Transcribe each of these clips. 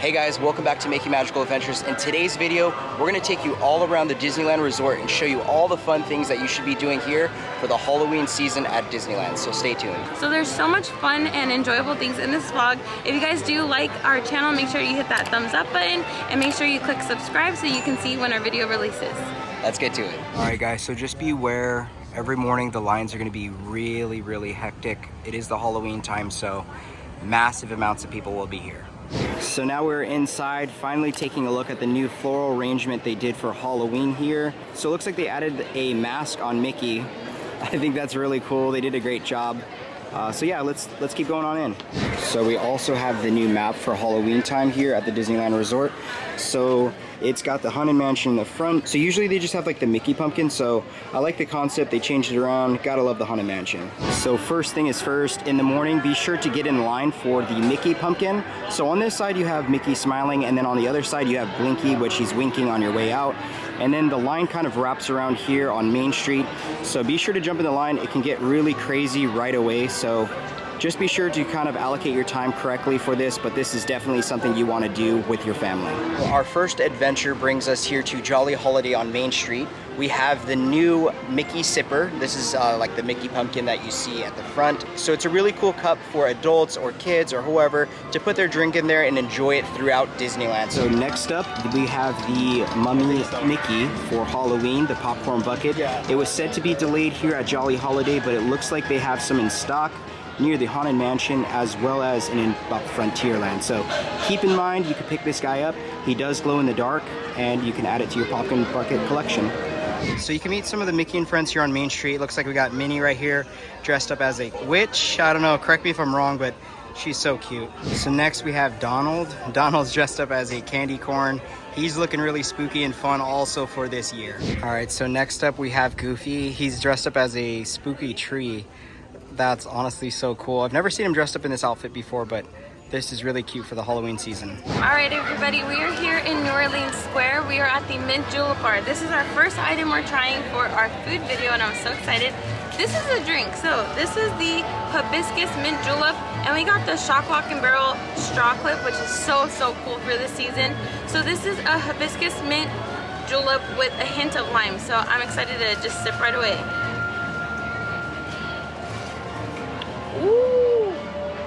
Hey guys, welcome back to Making Magical Adventures. In today's video, we're going to take you all around the Disneyland Resort and show you all the fun things that you should be doing here for the Halloween season at Disneyland, so stay tuned. So there's so much fun and enjoyable things in this vlog. If you guys do like our channel, make sure you hit that thumbs up button and make sure you click subscribe so you can see when our video releases. Let's get to it. All right guys, so just be aware, every morning the lines are going to be really hectic. It is the Halloween time, so massive amounts of people will be here. So now we're inside, finally taking a look at the new floral arrangement they did for Halloween here. So it looks like they added a mask on Mickey. I think that's really cool. They did a great job. So yeah, let's keep going on in. So we also have the new map for Halloween time here at the Disneyland Resort. So it's got the Haunted Mansion in the front. So usually they just have like the Mickey pumpkin. So I like the concept. They changed it around. Gotta love the Haunted Mansion. So first thing is first, in the morning, be sure to get in line for the Mickey pumpkin. So on this side you have Mickey smiling, and then on the other side you have Blinky, which he's winking on your way out. And then the line kind of wraps around here on Main Street. So be sure to jump in the line. It can get really crazy right away. So just be sure to kind of allocate your time correctly for this, but this is definitely something you want to do with your family. Our first adventure brings us here to Jolly Holiday on Main Street. We have the new Mickey Sipper. This is like the Mickey pumpkin that you see at the front. So it's a really cool cup for adults or kids or whoever to put their drink in there and enjoy it throughout Disneyland. So next up, we have the Mummy Mickey for Halloween, the popcorn bucket. It was said to be delayed here at Jolly Holiday, but it looks like they have some in stock near the Haunted Mansion as well as in Frontierland. So keep in mind, you can pick this guy up. He does glow in the dark, and you can add it to your popcorn bucket collection. So you can meet some of the Mickey and friends here on Main Street. Looks like we got Minnie right here dressed up as a witch. I don't know, correct me if I'm wrong, but she's so cute. So next we have Donald. Donald's dressed up as a candy corn. He's looking really spooky and fun also for this year. All right, so next up we have Goofy. He's dressed up as a spooky tree. That's honestly so cool. I've never seen him dressed up in this outfit before, but this is really cute for the Halloween season. All right, everybody, we are here in New Orleans Square. We are at the Mint Julep Bar. This is our first item we're trying for our food video, and I'm so excited. This is a drink. So this is the hibiscus mint julep, and we got the shock lock and barrel straw clip, which is so cool for this season. So this is a hibiscus mint julep with a hint of lime. So I'm excited to just sip right away. Ooh,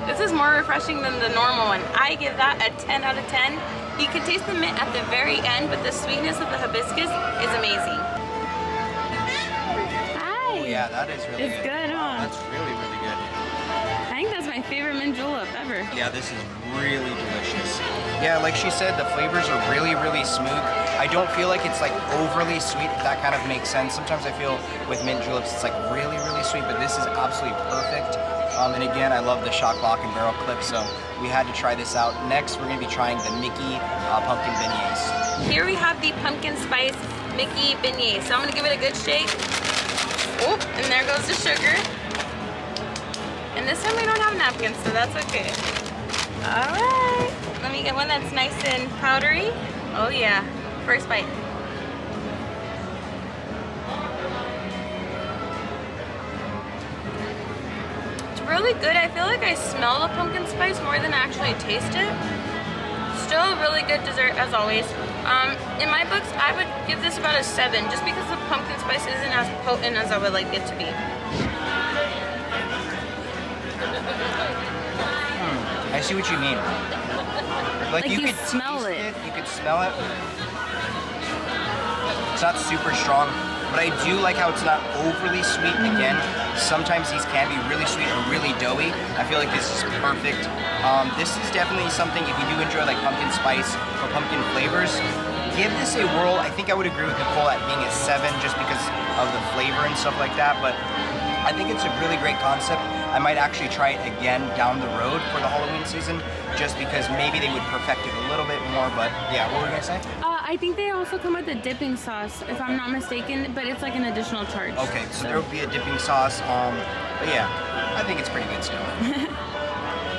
this is more refreshing than the normal one. I give that a 10 out of 10. You can taste the mint at the very end, but the sweetness of the hibiscus is amazing. Hi. Oh yeah, that is really good. It's good, huh? That's really good. I think that's my favorite mint julep ever. Yeah, this is really delicious. Yeah, like she said, the flavors are really smooth. I don't feel like it's like overly sweet, if that kind of makes sense. Sometimes I feel with mint juleps, it's like really sweet, but this is absolutely perfect. And again, I love the shock lock and barrel clip, so we had to try this out. Next, we're gonna be trying the Mickey pumpkin beignets. Here we have the pumpkin spice Mickey beignet. So I'm gonna give it a good shake. Oh, and there goes the sugar. And this time we don't have napkins, so that's okay. All right, let me get one that's nice and powdery. Oh yeah, first bite. Really good. I feel like I smell the pumpkin spice more than I actually taste it. Still a really good dessert as always. In my books, I would give this about a 7 just because the pumpkin spice isn't as potent as I would like it to be. I see what you mean. Like you could smell it. You could smell it. It's not super strong, but I do like how it's not overly sweet. Again, sometimes these can be really sweet or really doughy. I feel like this is perfect. This is definitely something, if you do enjoy like pumpkin spice or pumpkin flavors, give this a whirl. I think I would agree with Nicole at being a 7 just because of the flavor and stuff like that, but I think it's a really great concept. I might actually try it again down the road for the Halloween season, just because maybe they would perfect it a little bit more, but yeah, what were you gonna say? I think they also come with a dipping sauce, if I'm not mistaken, but it's like an additional charge. Okay, so there will be a dipping sauce, but yeah, I think it's pretty good still.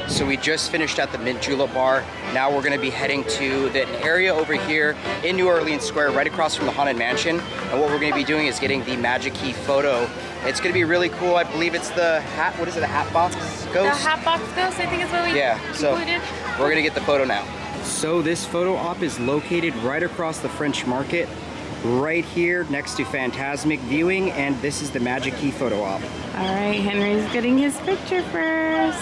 So we just finished at the Mint Julep Bar. Now we're gonna be heading to the area over here in New Orleans Square, right across from the Haunted Mansion. And what we're gonna be doing is getting the Magic Key photo. It's gonna be really cool. I believe it's the hat, what is it, the Hatbox Ghost? The Hatbox Ghost, I think is what we Yeah, so included. we're gonna get the photo now. So this photo op is located right across the French Market, right here next to Fantasmic Viewing, and this is the Magic Key photo op. All right, Henry's getting his picture first.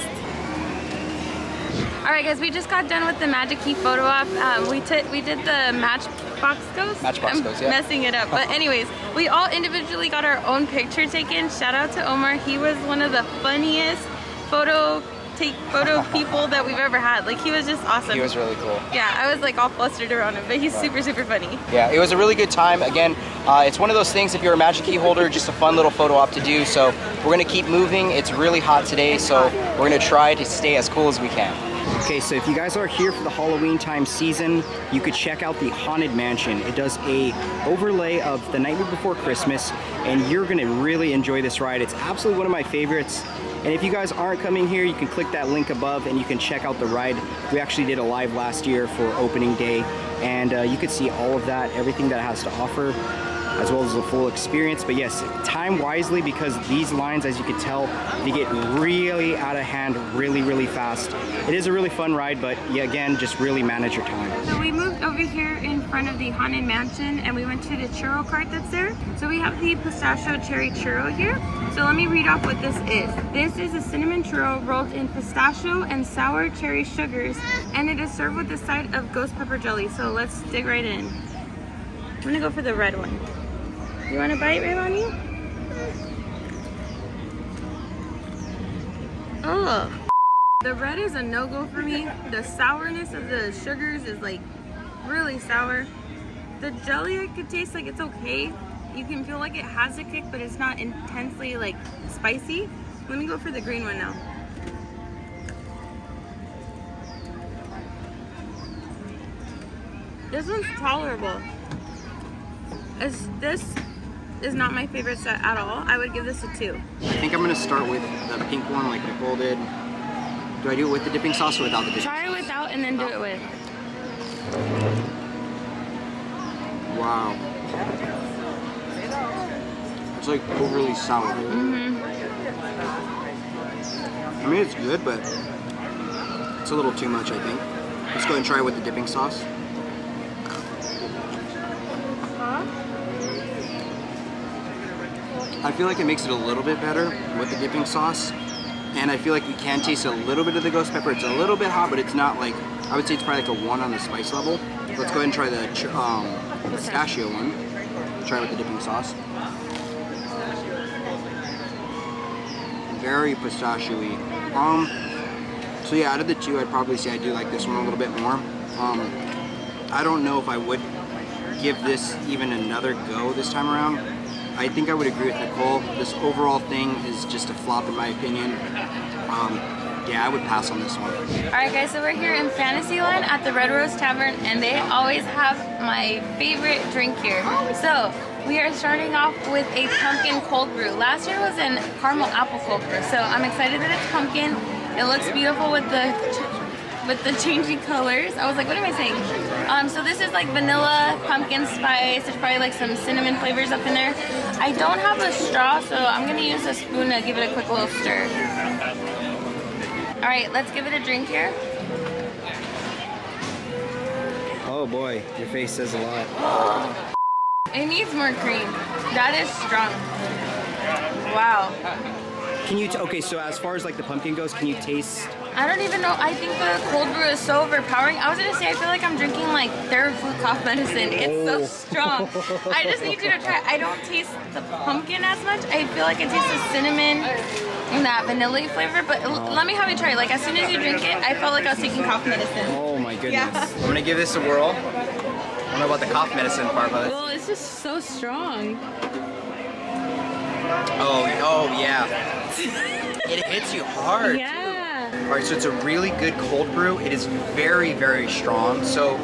All right, guys, we just got done with the Magic Key photo op. We did the Matchbox Ghost. Matchbox I'm Ghost, yeah. Messing it up, but anyways, we all individually got our own picture taken. Shout out to Omar. He was one of the funniest photo people that we've ever had. Like, he was just awesome. He was really cool. Yeah, I was like all flustered around him, but he's super funny. Yeah, it was a really good time. Again, it's one of those things, if you're a Magic Key holder, just a fun little photo op to do. So we're gonna keep moving. It's really hot today, so we're gonna try to stay as cool as we can. Okay, so if you guys are here for the Halloween time season, you could check out the Haunted Mansion. It does a overlay of The Nightmare Before Christmas, and you're gonna really enjoy this ride. It's absolutely one of my favorites. And if you guys aren't coming here, you can click that link above and you can check out the ride. We actually did a live last year for opening day, and you could see all of that, everything that it has to offer, as well as the full experience. But yes, time wisely, because these lines, as you can tell, they get really out of hand really fast. It is a really fun ride, but yeah, again, just really manage your time. So we moved over here in front of the Haunted Mansion and we went to the churro cart that's there. So we have the pistachio cherry churro here. So let me read off what this is. This is a cinnamon churro rolled in pistachio and sour cherry sugars, and it is served with a side of ghost pepper jelly. So let's dig right in. I'm gonna go for the red one. You want to bite, Rayvani? Oh, the red is a no-go for me. The sourness of the sugars is like really sour. The jelly, I could taste like it's okay. You can feel like it has a kick, but it's not intensely like spicy. Let me go for the green one now. This one's tolerable. This is not my favorite set at all. I would give this a 2. I think I'm gonna start with the pink one like Nicole did. Do I do it with the dipping sauce or without the dipping sauce? Try it without and then do it with. Wow. It's like overly sour. I mean, it's good, but it's a little too much, I think. Let's go and try it with the dipping sauce. I feel like it makes it a little bit better with the dipping sauce, and I feel like you can taste a little bit of the ghost pepper. It's a little bit hot, but it's not like, I would say it's probably like a 1 on the spice level. Let's go ahead and try the pistachio one. Try it with the dipping sauce. Very pistachio-y. So yeah, out of the 2, I'd probably say I do like this one a little bit more. I don't know if I would give this even another go this time around. I think I would agree with Nicole. This overall thing is just a flop in my opinion. Yeah, I would pass on this one. Alright guys, so we're here in Fantasyland at the Red Rose Tavern, and they always have my favorite drink here. So we are starting off with a pumpkin cold brew. Last year was in caramel apple cold brew, so I'm excited that it's pumpkin. It looks beautiful with the changing colors. I was like, what am I saying? So this is like vanilla, pumpkin spice. There's probably like some cinnamon flavors up in there. I don't have a straw, so I'm gonna use a spoon to give it a quick little stir. All right, let's give it a drink here. Oh boy, your face says a lot. It needs more cream. That is strong. Wow. Can you, okay, so as far as like the pumpkin goes, can you taste? I don't even know. I think the cold brew is so overpowering. I was gonna say, I feel like I'm drinking like Theraflu cough medicine. It's so strong. I just need you to try it. I don't taste the pumpkin as much. I feel like I taste the cinnamon and that vanilla flavor, but let me have you try it. Like, as soon as you drink it, I felt like I was taking cough medicine. Oh my goodness. Yeah. I'm gonna give this a whirl. I don't know about the cough medicine part, but well, it's just so strong. Oh yeah. It hits you hard. Yeah. Alright, so it's a really good cold brew. It is very strong. So,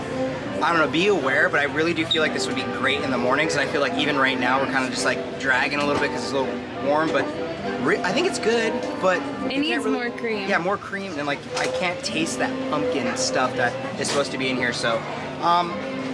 I don't know, be aware, but I really do feel like this would be great in the mornings. And I feel like even right now, we're kind of just like dragging a little bit because it's a little warm, but I think it's good, but it needs really, more cream. Yeah, more cream, and like I can't taste that pumpkin stuff that is supposed to be in here. So,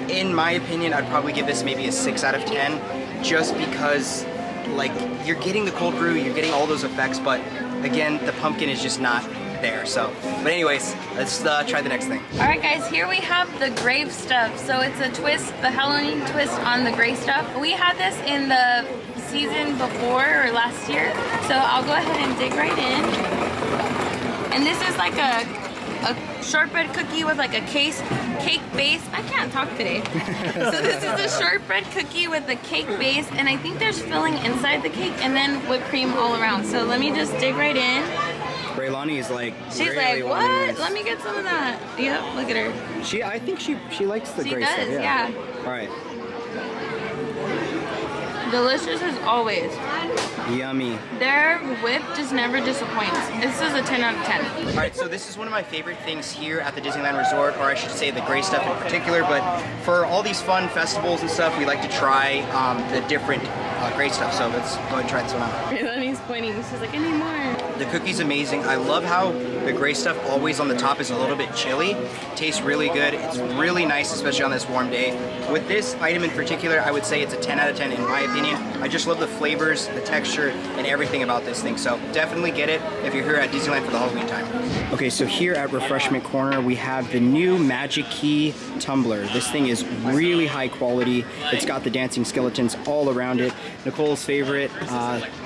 in my opinion, I'd probably give this maybe a 6 out of 10, just because like you're getting the cold brew, you're getting all those effects, but again, the pumpkin is just not there. So, but anyways, let's try the next thing. All right, guys, here we have the grave stuff. So it's a twist, the Halloween twist on the grave stuff. We had this in the season before or last year. So I'll go ahead and dig right in. And this is like a shortbread cookie with like a cake base. I can't talk today. So this is a shortbread cookie with the cake base, and I think there's filling inside the cake and then whipped cream all around. So let me just dig right in. Braylani is like, she's really like, what? Let me get some of that. Yep, look at her. I think she likes the She gray does, stuff. yeah. All right. Delicious as always. Yummy. Their whip just never disappoints. This is a 10 out of 10. All right, so this is one of my favorite things here at the Disneyland Resort, or I should say the gray stuff in particular, but for all these fun festivals and stuff, we like to try the different gray stuff, so let's go ahead and try this one out. Braylani's pointing, she's like, I need more. The cookie's amazing. I love how the gray stuff always on the top is a little bit chilly. Tastes really good. It's really nice, especially on this warm day. With this item in particular, I would say it's a 10 out of 10 in my opinion. I just love the flavors, the texture, and everything about this thing. So definitely get it if you're here at Disneyland for the Halloween time. Okay, so here at Refreshment Corner, we have the new Magic Key tumbler. This thing is really high quality. It's got the dancing skeletons all around it. Nicole's favorite,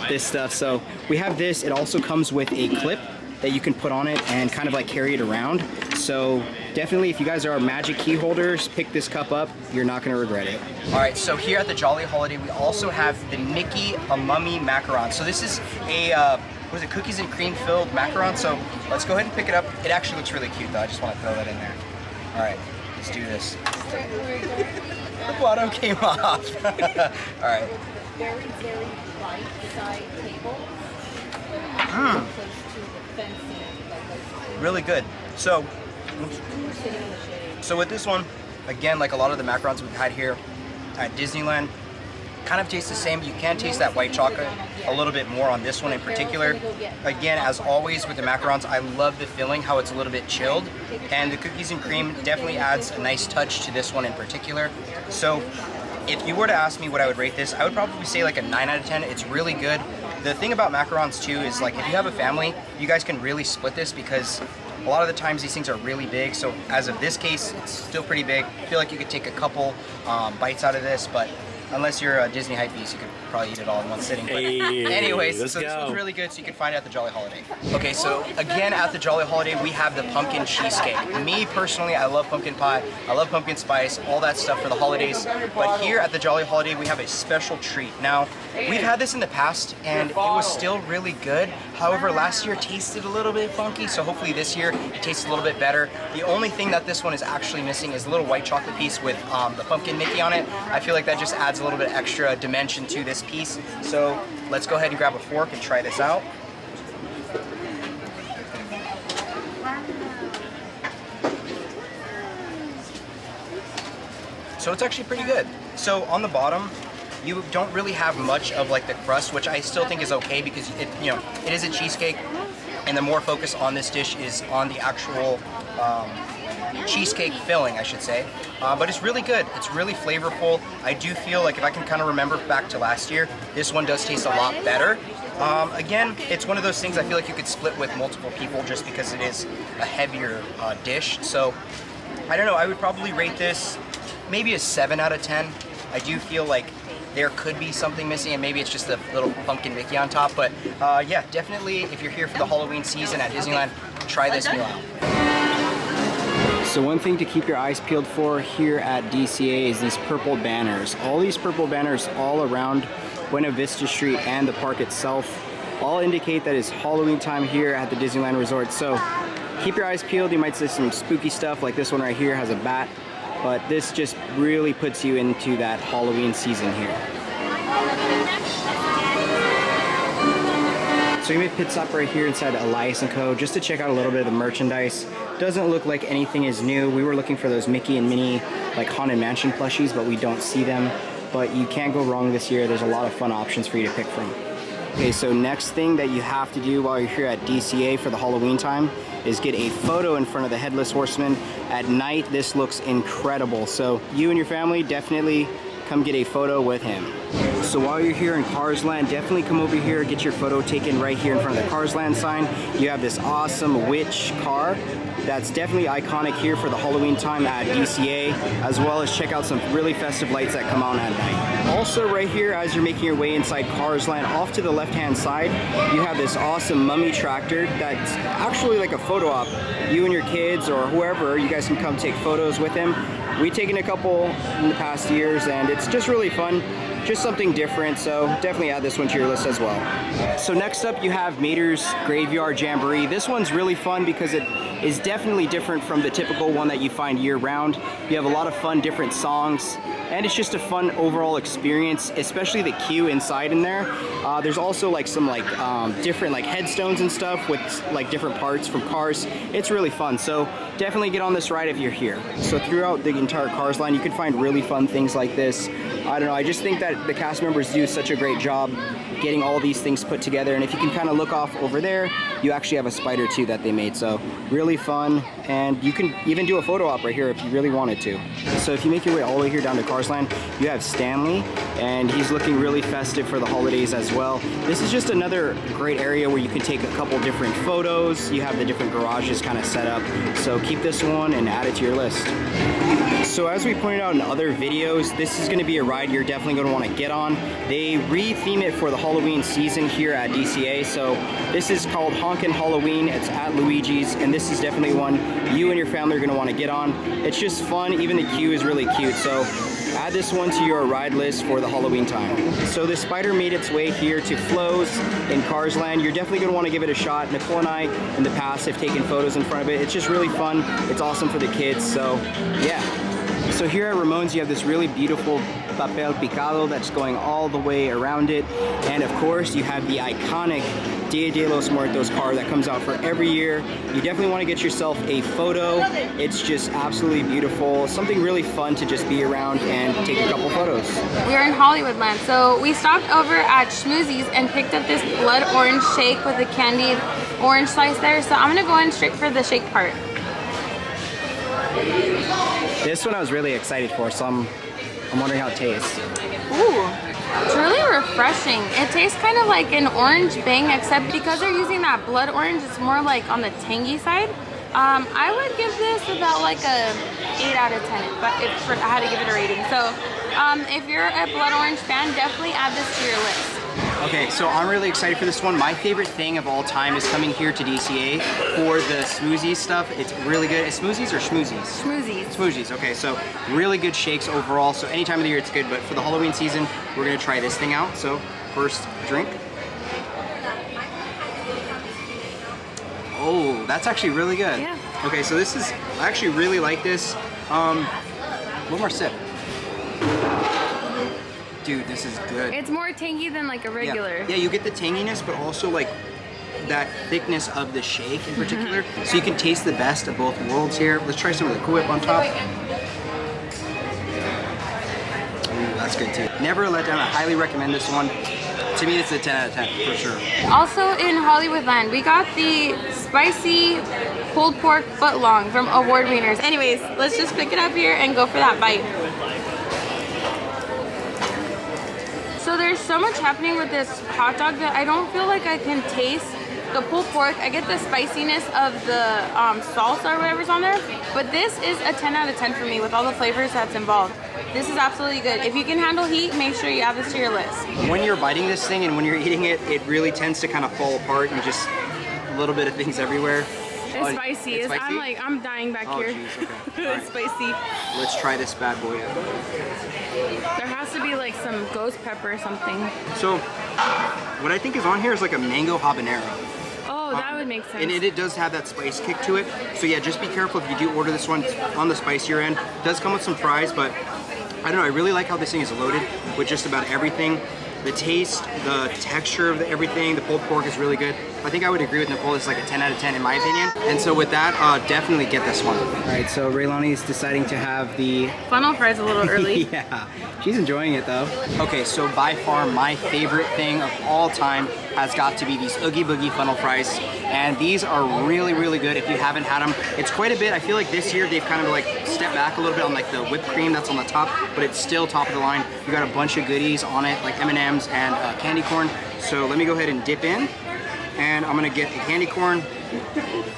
this stuff. So we have this. It also comes with a clip that you can put on it and kind of like carry it around. So definitely, if you guys are Magic Key holders, pick this cup up. You're not gonna regret it. All right, so here at the Jolly Holiday, we also have the Mickey a Mummy macaron. So this is a, what is it, cookies and cream filled macaron. So let's go ahead and pick it up. It actually looks really cute though. I just wanna throw that in there. All right, let's do this. The bottom came off. All right. Very, very light side table. Mm. Really good. So with this one, again, like a lot of the macarons we've had here at Disneyland, kind of tastes the same. You can taste that white chocolate a little bit more on this one in particular. Again, as always with the macarons, I love the filling, how it's a little bit chilled. And the cookies and cream definitely adds a nice touch to this one in particular. So if you were to ask me what I would rate this, I would probably say like a 9 out of 10. It's really good. The thing about macarons too is like if you have a family, you guys can really split this because a lot of the times these things are really big. So as of this case, it's still pretty big. I feel like you could take a couple bites out of this, but unless you're a Disney hype beast, you could probably eat it all in one sitting. But anyways, so this one's really good, so you can find it at the Jolly Holiday. Okay, so again at the Jolly Holiday, we have the pumpkin cheesecake. Me personally, I love pumpkin pie, I love pumpkin spice, all that stuff for the holidays. But here at the Jolly Holiday, we have a special treat. Now, we've had this in the past, and it was still really good. However, last year tasted a little bit funky, so hopefully this year it tastes a little bit better. The only thing that this one is actually missing is a little white chocolate piece with the pumpkin Mickey on it. I feel like that just adds a little bit extra dimension to this piece. So let's go ahead and grab a fork and try this out. So it's actually pretty good. So on the bottom, you don't really have much of like the crust, which I still think is okay because it is a cheesecake, and the more focus on this dish is on the actual cheesecake filling, I should say. But it's really good. It's really flavorful. I do feel like if I can kind of remember back to last year, this one does taste a lot better. Again, it's one of those things I feel like you could split with multiple people just because it is a heavier dish. So I don't know, I would probably rate this maybe a 7 out of 10. I do feel like there could be something missing, and maybe it's just the little pumpkin Mickey on top. But yeah, definitely if you're here for the Halloween season at Disneyland, try this meal out. So one thing to keep your eyes peeled for here at DCA is these purple banners. All these purple banners all around Buena Vista Street and the park itself all indicate that it's Halloween time here at the Disneyland Resort. So keep your eyes peeled. You might see some spooky stuff, like this one right here has a bat. But this just really puts you into that Halloween season here. So we made pit stop right here inside Elias & Co. just to check out a little bit of the merchandise. Doesn't look like anything is new. We were looking for those Mickey and Minnie like Haunted Mansion plushies, but we don't see them. But you can't go wrong this year. There's a lot of fun options for you to pick from. Okay, so next thing that you have to do while you're here at DCA for the Halloween time is get a photo in front of the Headless Horseman. At night, this looks incredible. So you and your family definitely come get a photo with him. So while you're here in Cars Land, definitely come over here, get your photo taken right here in front of the Cars Land sign. You have this awesome witch car that's definitely iconic here for the Halloween time at DCA, as well as check out some really festive lights that come on at night. Also right here, as you're making your way inside Cars Land, off to the left-hand side, you have this awesome mummy tractor that's actually like a photo op. You and your kids or whoever, you guys can come take photos with him. We've taken a couple in the past years and it's just really fun. Just something different, so definitely add this one to your list as well. So next up you have Mater's Graveyard Jamboree. This one's really fun because it is definitely different from the typical one that you find year-round. You have a lot of fun, different songs, and it's just a fun overall experience, especially the queue inside in there. There's also like some different like headstones and stuff with like different parts from cars. It's really fun, so definitely get on this ride if you're here. So throughout the entire Cars line, you can find really fun things like this. I don't know, I just think that the cast members do such a great job getting all these things put together, and if you can kind of look off over there, you actually have a spider too that they made, so really fun, and you can even do a photo op right here if you really wanted to. So if you make your way all the way here down to Cars Land, you have Stanley, and he's looking really festive for the holidays as well. This is just another great area where you can take a couple different photos. You have the different garages kind of set up, so keep this one and add it to your list. So as we pointed out in other videos, this is going to be a ride you're definitely going to want to get on. They re-theme it for the Halloween season here at DCA, so this is called Honkin' Halloween. It's at Luigi's, and this is definitely one you and your family are going to want to get on. It's just fun. Even the queue is really cute, so add this one to your ride list for the Halloween time. So the spider made its way here to Flo's in Cars Land. You're definitely going to want to give it a shot. Nicole and I in the past have taken photos in front of it. It's just really fun. It's awesome for the kids, so yeah. So here at Ramon's, you have this really beautiful papel picado that's going all the way around it. And of course, you have the iconic Dia de los Muertos car that comes out for every year. You definitely want to get yourself a photo. It's just absolutely beautiful. Something really fun to just be around and take a couple photos. We're in Hollywoodland, so we stopped over at Schmoozie's and picked up this blood orange shake with a candied orange slice there. So I'm gonna go in straight for the shake part. This one I was really excited for, so I'm wondering how it tastes. Ooh, it's really refreshing. It tastes kind of like an orange Bang, except because they're using that blood orange, it's more like on the tangy side. I would give this about like a 8 out of 10, but if I had to give it a rating. So if you're a blood orange fan, definitely add this to your list. Okay, so I'm really excited for this one. My favorite thing of all time is coming here to DCA for the Schmoozie's stuff. It's really good. Is Schmoozie's or Schmoozie's? Schmoozie's. Schmoozie's, okay, so really good shakes overall. So any time of the year it's good, but for the Halloween season, we're gonna try this thing out. So first drink. Oh, that's actually really good. Yeah. Okay, so this is, I actually really like this. One more sip. Dude, this is good. It's more tangy than like a regular. Yeah, you get the tanginess, but also like that thickness of the shake in particular. So you can taste the best of both worlds here. Let's try some of the Cool Whip on top. Ooh, that's good too. Never a letdown. I highly recommend this one. To me, it's a 10 out of 10 for sure. Also in Hollywoodland, we got the spicy pulled pork footlong from award winners. Anyways, let's just pick it up here and go for that bite. So there's so much happening with this hot dog that I don't feel like I can taste the pulled pork. I get the spiciness of the salsa or whatever's on there, but this is a 10 out of 10 for me with all the flavors that's involved. This is absolutely good. If you can handle heat, make sure you add this to your list. When you're biting this thing and when you're eating it, it really tends to kind of fall apart and just a little bit of things everywhere. It's spicy. It's spicy? I'm dying back here. Geez, okay. It's spicy. Let's try this bad boy out. There has to be like some ghost pepper or something. So, what I think is on here is like a mango habanero. Oh, that would make sense. And it does have that spice kick to it. So yeah, just be careful if you do order this one on the spicier end. It does come with some fries, but I don't know, I really like how this thing is loaded with just about everything. The taste, the texture of everything, the pulled pork is really good. I think I would agree with Nicole. This is like a 10 out of 10 in my opinion. And so with that, definitely get this one. All right, so Raylani is deciding to have the Funnel fries a little early. yeah, she's enjoying it though. Okay, so by far my favorite thing of all time has got to be these Oogie Boogie funnel fries. And these are really, really good if you haven't had them. It's quite a bit. I feel like this year they've kind of like stepped back a little bit on like the whipped cream that's on the top, but it's still top of the line. You got a bunch of goodies on it, like M&Ms and candy corn. So let me go ahead and dip in. And I'm gonna get a candy corn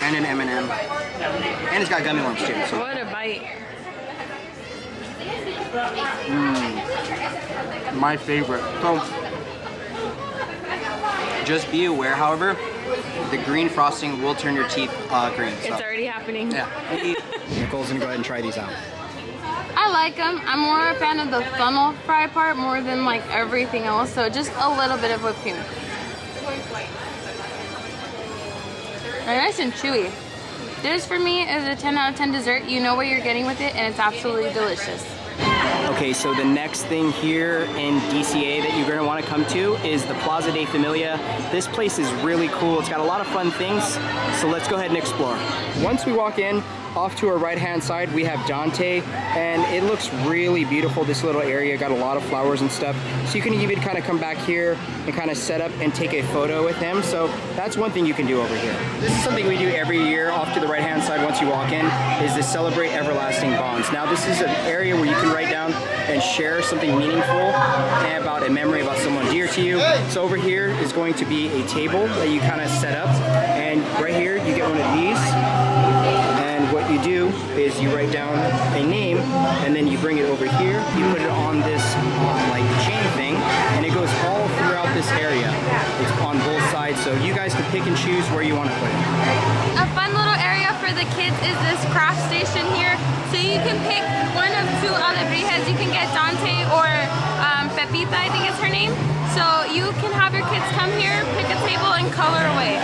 and an M&M. And it's got gummy worms too. So. What a bite. My favorite. So, just be aware, however, the green frosting will turn your teeth green. So. It's already happening. Yeah. Nicole's gonna go ahead and try these out. I like them. I'm more a fan of the funnel fry part more than like everything else. So just a little bit of whipped cream. They're nice and chewy. This for me is a 10 out of 10 dessert. You know what you're getting with it, and it's absolutely delicious. Okay, so the next thing here in DCA that you're gonna wanna come to is the Plaza de Familia. This place is really cool. It's got a lot of fun things, so let's go ahead and explore. Once we walk in, off to our right-hand side, we have Dante, and it looks really beautiful. This little area got a lot of flowers and stuff, so you can even kind of come back here and kind of set up and take a photo with him. So that's one thing you can do over here. This is something we do every year. Off to the right-hand side, once you walk in, is to celebrate everlasting bonds. Now, this is an area where you can write down and share something meaningful and about a memory about someone dear to you. So over here is going to be a table that you kind of set up, and right here you get one of these. What you do is you write down a name, and then you bring it over here. You put it on this like chain thing, and it goes all throughout this area. It's on both sides, so you guys can pick and choose where you want to put it. A fun little area for the kids is this craft station here. So you can pick one of two alebrijes. You can get Dante or Pepita, I think is her name. So you can have your kids come here, pick a table, and color away.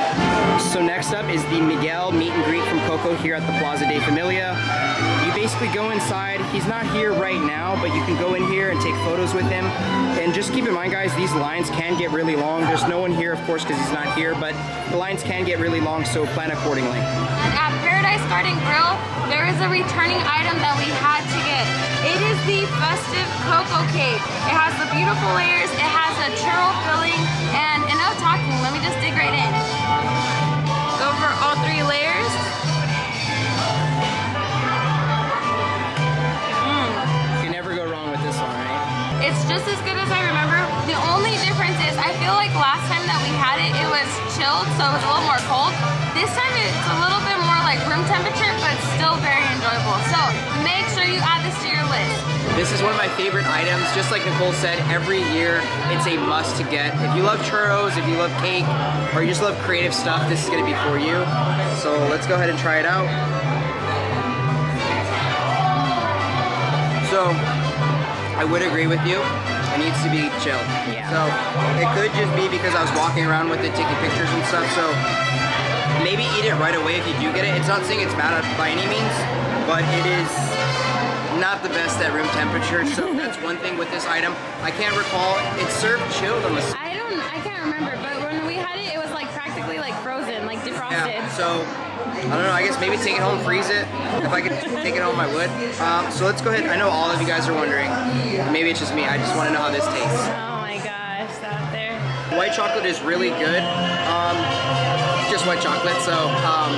So next up is the Miguel meet and greet from Coco here at the Plaza de Familia. You basically go inside. He's not here right now, but you can go in here and take photos with him. And just keep in mind, guys, these lines can get really long. There's no one here, of course, because he's not here, but the lines can get really long, so plan accordingly. And at Paradise Garden Grill, there is a returning item that we had to get. It is the festive Coco cake. It has the beautiful layers, it has a churro filling, and enough talking, let me just dig right in. Go for all three layers. You can never go wrong with this one, right? It's just as good as I remember. The only difference is I feel like last time that we had it, it was chilled, so it was a little more cold. This time it's a little bit more like room temperature, but still very enjoyable. So make sure you add this to your list. This is one of my favorite items. Just like Nicole said, every year it's a must to get. If you love churros, if you love cake, or you just love creative stuff, this is gonna be for you. So let's go ahead and try it out. So I would agree with you. It needs to be chilled. Yeah. So it could just be because I was walking around with it, taking pictures and stuff. So maybe eat it right away if you do get it. It's not saying it's bad by any means, but it is not the best at room temperature. So that's one thing with this item. I can't recall. It's served chilled on the. I can't remember, but when we had it, it was like practically like frozen, like defrosted. Yeah. So I don't know. I guess maybe take it home, freeze it. If I could take it home, I would. So let's go ahead. I know all of you guys are wondering. Maybe it's just me. I just want to know how this tastes. Oh my gosh, out there. White chocolate is really good. Just white chocolate. So,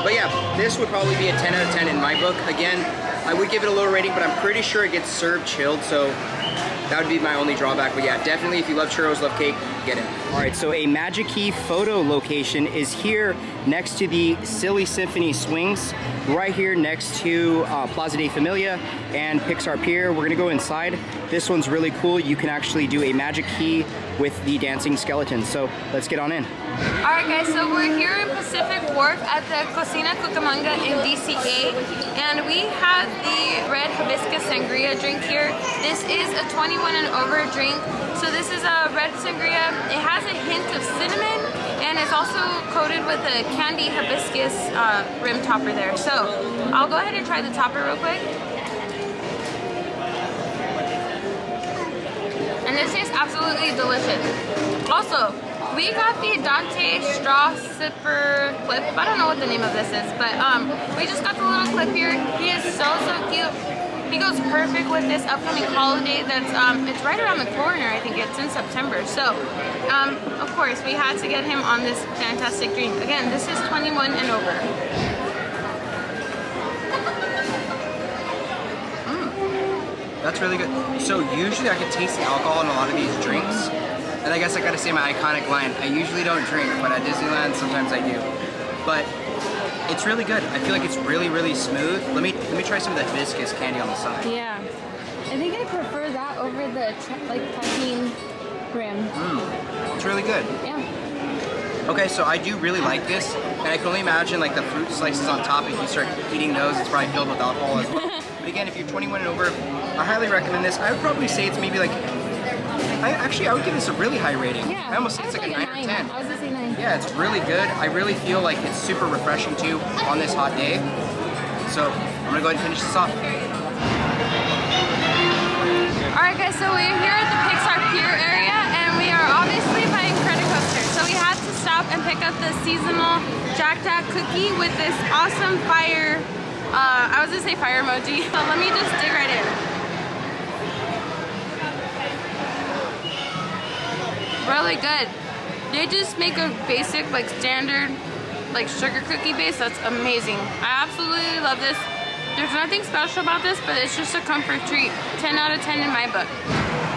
but yeah, this would probably be a 10 out of 10 in my book. Again, I would give it a lower rating, but I'm pretty sure it gets served chilled. So that would be my only drawback. But yeah, definitely if you love churros, love cake, get it. All right, so a Magic Key photo location is here next to the Silly Symphony Swings, right here next to Plaza de Familia and Pixar Pier. We're gonna go inside. This one's really cool. You can actually do a Magic Key with the dancing skeletons. So let's get on in. All right, guys, so we're here in Pacific Wharf at the Cocina Cucamonga in DCA, and we have the red hibiscus sangria drink here. This is a 21 and over drink. So this is a red sangria. It has a hint of cinnamon, and it's also coated with a candy hibiscus rim topper there. So I'll go ahead and try the topper real quick. And this tastes absolutely delicious. Also, We got the Dante straw sipper clip. I don't know what the name of this is, but we just got the little clip here. He is so cute. He goes perfect with this upcoming holiday that's it's right around the corner. I think it's in September. So of course we had to get him on this fantastic drink. Again, this is 21 and over. That's really good. So usually I can taste the alcohol in a lot of these drinks. And I guess I gotta say my iconic line, I usually don't drink, but at Disneyland sometimes I do. But it's really good. I feel like it's really smooth. Let me try some of that hibiscus candy on the side. Yeah. I think I prefer that over the like tahini rim. It's really good. Yeah. Okay, so I do really like this, and I can only imagine like the fruit slices on top. If you start eating those, it's probably filled with alcohol as well. But again, if you're 21 and over, I highly recommend this. I would probably say it's maybe like, I would give this a really high rating. Yeah. I almost say it's like a 9 or 10. I was gonna say 9. Yeah, it's really good. I really feel like it's super refreshing too on this hot day. So I'm gonna go ahead and finish this off. Alright guys, so we're here at the Pixar Pier area and we are obviously buying credit coasters. So we had to stop and pick up the seasonal Jack Jack cookie with this awesome fire, I was gonna say fire emoji. So let me just dig right in. Really good. They just make a basic, like standard, like sugar cookie base. That's amazing. I absolutely love this. There's nothing special about this, but it's just a comfort treat. 10 out of 10 in my book.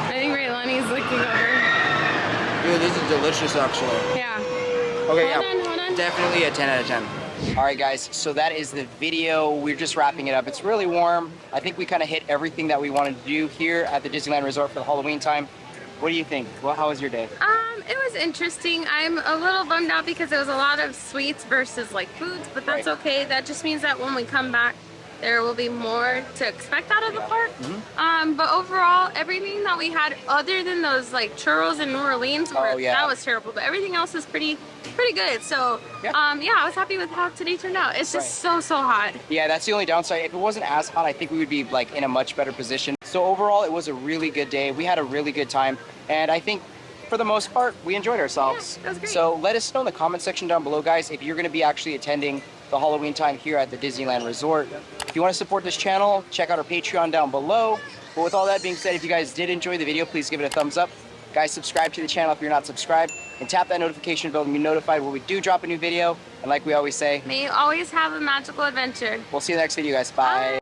I think Raylani's looking over. Dude, this is delicious actually. Yeah. Okay, Hold on. Definitely a 10 out of 10. All right, guys, so that is the video. We're just wrapping it up. It's really warm. I think we kind of hit everything that we wanted to do here at the Disneyland Resort for the Halloween time. What do you think? Well, how was your day? It was interesting. I'm a little bummed out because there was a lot of sweets versus like foods, but that's okay. That just means that when we come back, there will be more to expect out of the park. But overall, everything that we had other than those like churros in New Orleans, that was terrible. But everything else is pretty good. So yeah, I was happy with how today turned out. It's just so hot. Yeah, that's the only downside. If it wasn't as hot, I think we would be like in a much better position. So overall, it was a really good day. We had a really good time, and I think for the most part, we enjoyed ourselves. Yeah, that was great. So let us know in the comment section down below, guys, if you're going to be actually attending the Halloween time here at the Disneyland Resort. If you want to support this channel, check out our Patreon down below. But with all that being said, if you guys did enjoy the video, please give it a thumbs up. Guys, subscribe to the channel if you're not subscribed, and tap that notification bell to be notified when we do drop a new video. And like we always say, may you always have a magical adventure. We'll see you in the next video, guys. Bye.